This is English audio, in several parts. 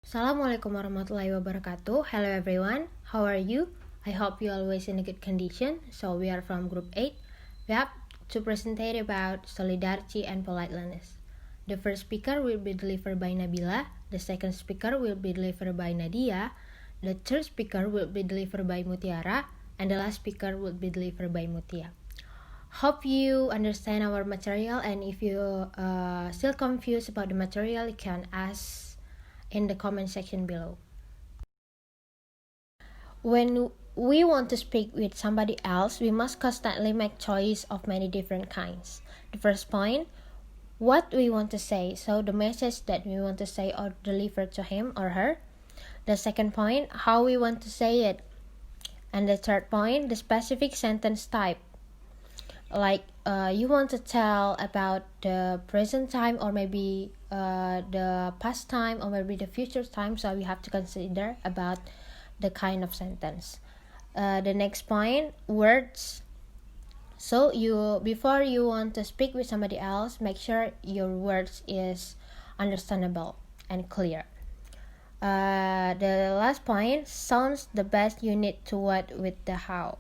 Assalamualaikum warahmatullahi wabarakatuh. Hello everyone, how are you? I hope you always in a good condition. So we are from group 8. We have to present about solidarity and politeness. The first speaker will be delivered by Nabila. The second speaker will be delivered by Nadia. The third speaker will be delivered by Mutiara. And the last speaker will be delivered by Mutia. Hope you understand our material, and if you still confused about the material, you can ask in the comment section below. When we want to speak with somebody else, we must constantly make choice of many different kinds. The first point, what we want to say, so the message that we want to say or deliver to him or her. The second point, how we want to say it. And the third point, the specific sentence type. Like you want to tell about the present time or maybe the past time or maybe the future time, so we have to consider about the kind of sentence. The next point, words. So before you want to speak with somebody else, make sure your words is understandable and clear. The last point, sounds the best you need to what with the how.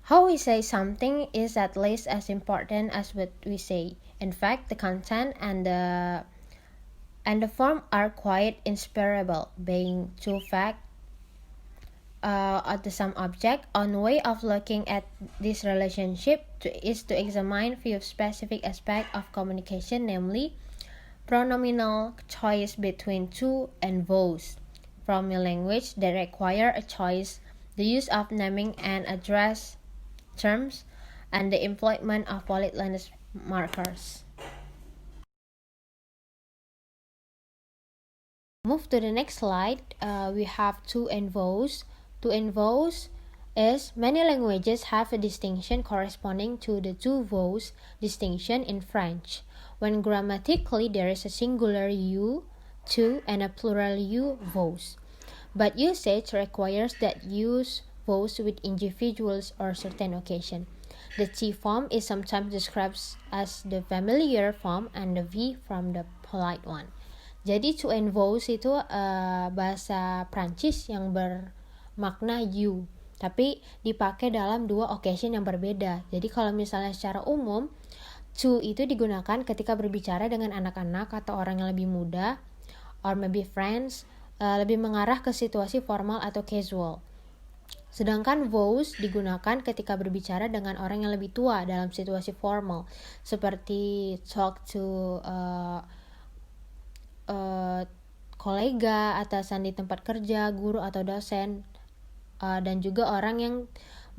How we say something is at least as important as what we say. In fact, the content and the form are quite inseparable, being two facts at the same object. One way of looking at this relationship is to examine few specific aspects of communication, namely pronominal choice between to and those. From a language that require a choice, the use of naming and address terms, and the employment of politeness markers. Move to the next slide. We have to and those. To and those is many languages have a distinction corresponding to the two vowels distinction in French. When grammatically there is a singular you, to, and a plural you vowels. But usage requires that use vowels with individuals or certain occasion. The T form is sometimes described as the familiar form and the V from the polite one. Jadi to and vowels itu bahasa Prancis yang bermakna you, tapi dipakai dalam dua occasion yang berbeda. Jadi kalau misalnya secara umum, to itu digunakan ketika berbicara dengan anak-anak atau orang yang lebih muda, or maybe friends, lebih mengarah ke situasi formal atau casual. Sedangkan vows digunakan ketika berbicara dengan orang yang lebih tua dalam situasi formal, seperti talk to kolega, atasan di tempat kerja, guru atau dosen, dan juga orang yang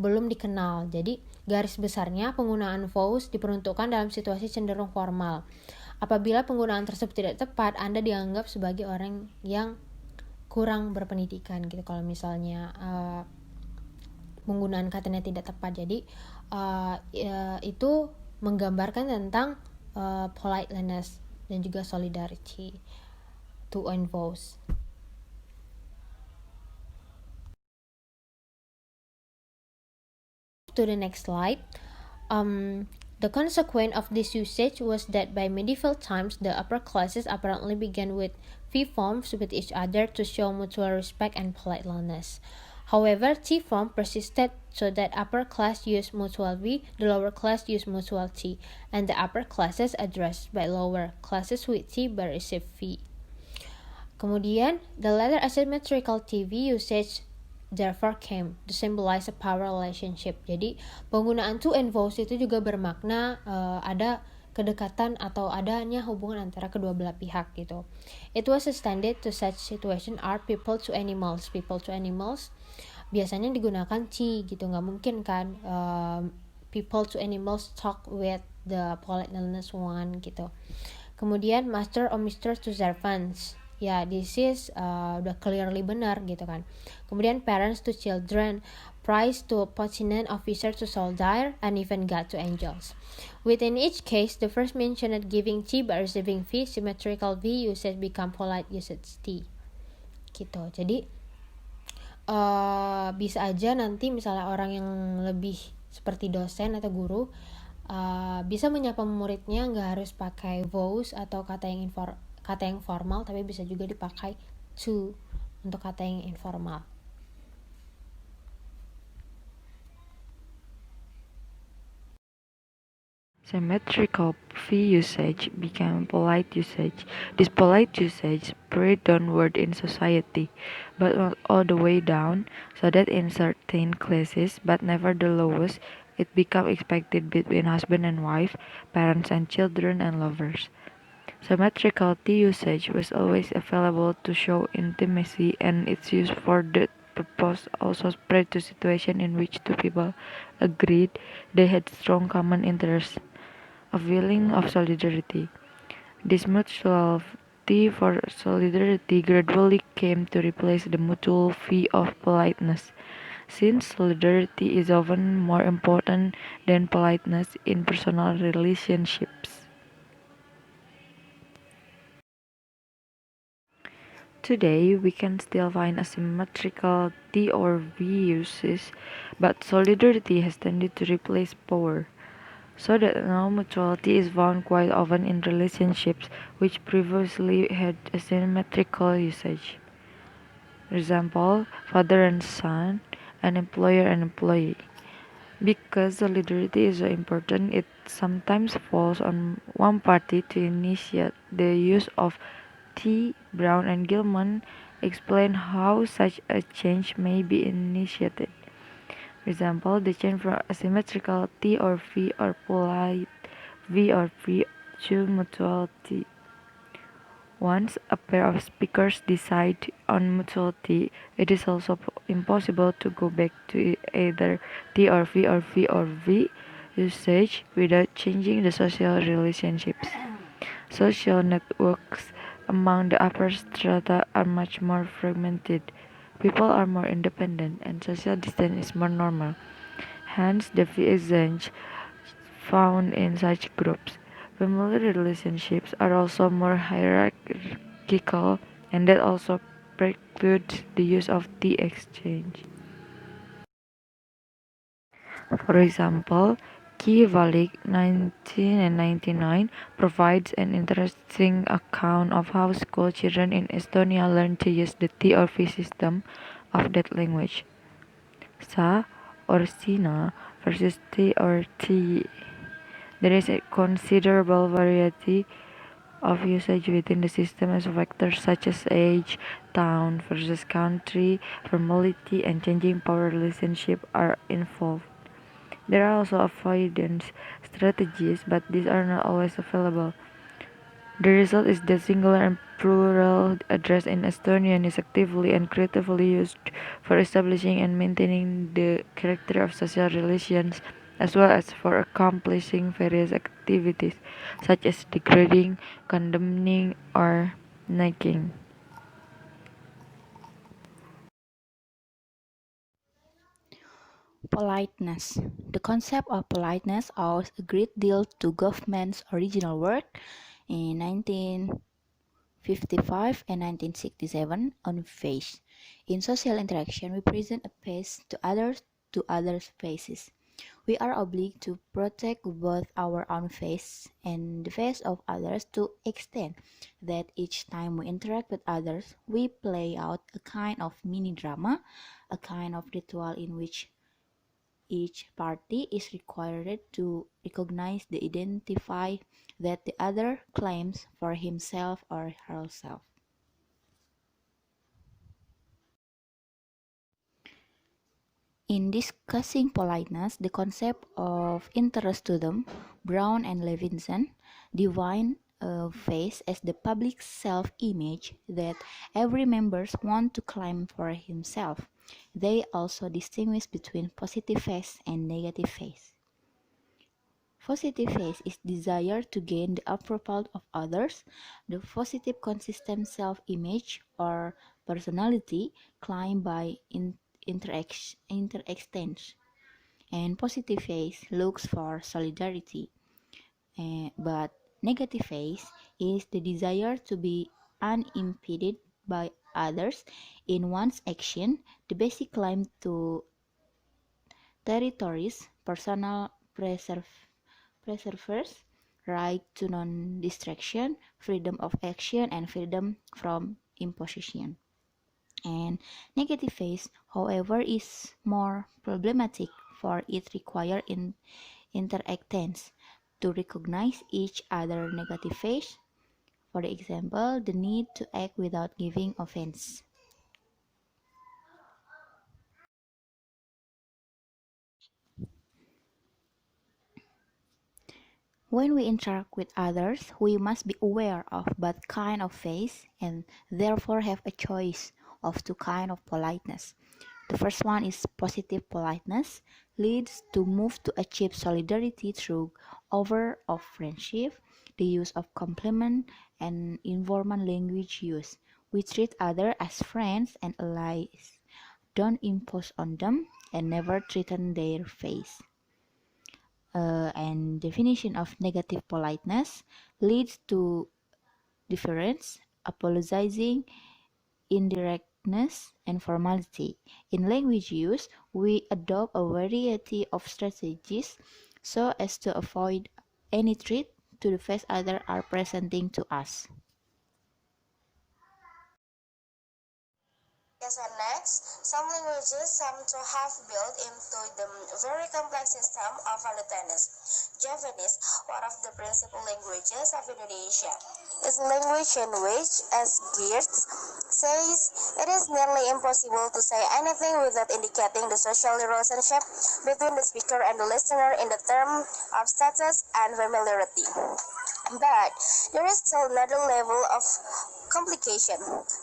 belum dikenal. Jadi garis besarnya penggunaan vows diperuntukkan dalam situasi cenderung formal. Apabila penggunaan tersebut tidak tepat, Anda dianggap sebagai orang yang kurang berpendidikan gitu. Kalau misalnya penggunaan katanya tidak tepat, jadi itu menggambarkan tentang politeness dan juga solidarity. To and vows. To the next slide. The consequence of this usage was that by medieval times, the upper classes apparently began with V forms with each other to show mutual respect and politeness. However, T form persisted so that upper class used mutual V, the lower class used mutual T, and the upper classes addressed by lower classes with T but received V. Kemudian, the latter asymmetrical TV usage therefore came to symbolize a power relationship. Jadi, penggunaan to and vows itu juga bermakna ada kedekatan atau adanya hubungan antara kedua belah pihak gitu. It was extended to such situation are people to animals. People to animals biasanya digunakan ci gitu, nggak mungkin kan people to animals talk with the politeness one gitu. Kemudian master or mistress to servants. Ya, this is udah clearly benar gitu kan. Kemudian parents to children, priest to Politeness officer to soldier, and even God to angels. Within each case, the first mentioned giving T by receiving V, symmetrical V usage become polite usage T. Gitu. Jadi bisa aja nanti misalnya orang yang lebih seperti dosen atau guru bisa menyapa muridnya nggak harus pakai vows atau kata kata yang formal, tapi bisa juga dipakai to untuk kata yang informal. Symmetrical fee usage became polite usage. This polite usage spread downward in society, but not all the way down, so that in certain classes, but never the lowest, it became expected between husband and wife, parents and children and lovers. Symmetrical tea usage was always available to show intimacy, and its use for that purpose also spread to situations in which two people agreed they had strong common interests, a feeling of solidarity. This mutuality for solidarity gradually came to replace the mutual fee of politeness, since solidarity is often more important than politeness in personal relationships. Today, we can still find asymmetrical T or V uses, but solidarity has tended to replace power, so that now mutuality is found quite often in relationships which previously had asymmetrical usage. For example, father and son, and employer and employee. Because solidarity is so important, it sometimes falls on one party to initiate the use of T. Brown and Gilman explain how such a change may be initiated. For example, the change from asymmetrical T or V or polite V or V to mutuality. Once a pair of speakers decide on mutuality, it is also impossible to go back to either T or V usage without changing the social relationships. Social networks among the upper strata are much more fragmented. People are more independent and social distance is more normal. Hence, the exchange found in such groups. Family relationships are also more hierarchical, and that also precludes the use of the exchange. For example, Key Valik 1999 provides an interesting account of how school children in Estonia learn to use the T or V system of that language. Sa or Sina versus T or T. There is a considerable variety of usage within the system as factors such as age, town versus country, formality, and changing power relationship are involved. There are also avoidance strategies, but these are not always available. The result is that singular and plural address in Estonian is actively and creatively used for establishing and maintaining the character of social relations, as well as for accomplishing various activities such as degrading, condemning, or nagging. Politeness. The concept of politeness owes a great deal to Goffman's original work in 1955 and 1967 on face. In social interaction, we present a face to others' faces. We are obliged to protect both our own face and the face of others to extent that each time we interact with others, we play out a kind of mini drama, a kind of ritual in which each party is required to recognize the identify that the other claims for himself or herself. In discussing politeness, the concept of interest to them, Brown and Levinson define a face as the public self-image that every member wants to claim for himself. They also distinguish between positive face and negative face. Positive face is desire to gain the approval of others. The positive consistent self-image or personality claimed by interextents. And positive face looks for solidarity. But negative face is the desire to be unimpeded by others in one's action, the basic claim to territories, personal preservers, right to non-distraction, freedom of action, and freedom from imposition. And negative phase, however, is more problematic, for it requires interactance to recognize each other negative phase. For example, the need to act without giving offense. When we interact with others, we must be aware of both kind of phase and therefore have a choice of two kind of politeness. The first one is positive politeness, leads to move to achieve solidarity through over of friendship, the use of compliment, and informal language use. We treat others as friends and allies, don't impose on them, and never threaten their face. And definition of negative politeness leads to deference, apologizing, indirectness, and formality. In language use, we adopt a variety of strategies so as to avoid any threat to the face others are presenting to us. Yes, and next, some languages seem to have built into the very complex system of politeness. Javanese, one of the principal languages of Indonesia, is a language in which, as Geertz says, it is nearly impossible to say anything without indicating the social relationship between the speaker and the listener in the term of status and familiarity. But there is still another level of complication.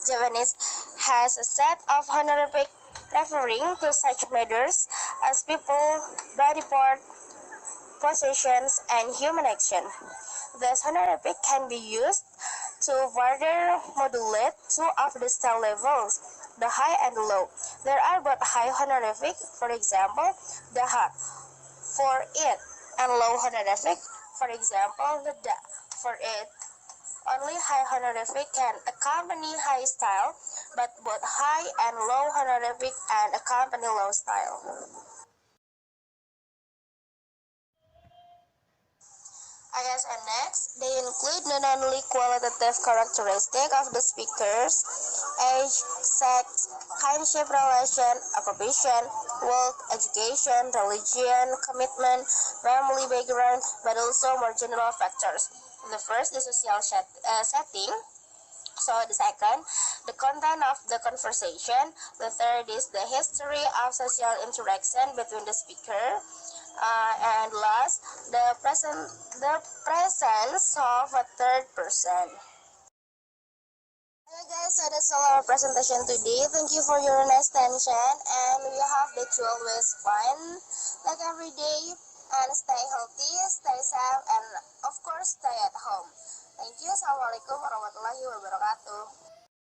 Javanese has a set of honorific referring to such matters as people, body part, possessions, and human action. Thus, honorific can be used to further modulate two of the style levels, the high and the low. There are both high honorific, for example, the ha for it, and low honorific, for example, the da for it. Only high honorific can accompany high style, but both high and low honorific and accompany low style. Yes, and next, they include not only qualitative characteristic of the speakers, age, sex, kinship relation, occupation, wealth, education, religion, commitment, family background, but also more general factors. The first is social setting. So the second, the content of the conversation. The third is the history of social interaction between the speaker. And last, the presence of a third person. Okay guys, so that's all our presentation today. Thank you for your nice attention, and we hope that you always fun like every day, and stay healthy, stay safe, and of course stay at home. Thank you. Assalamualaikum warahmatullahi wabarakatuh.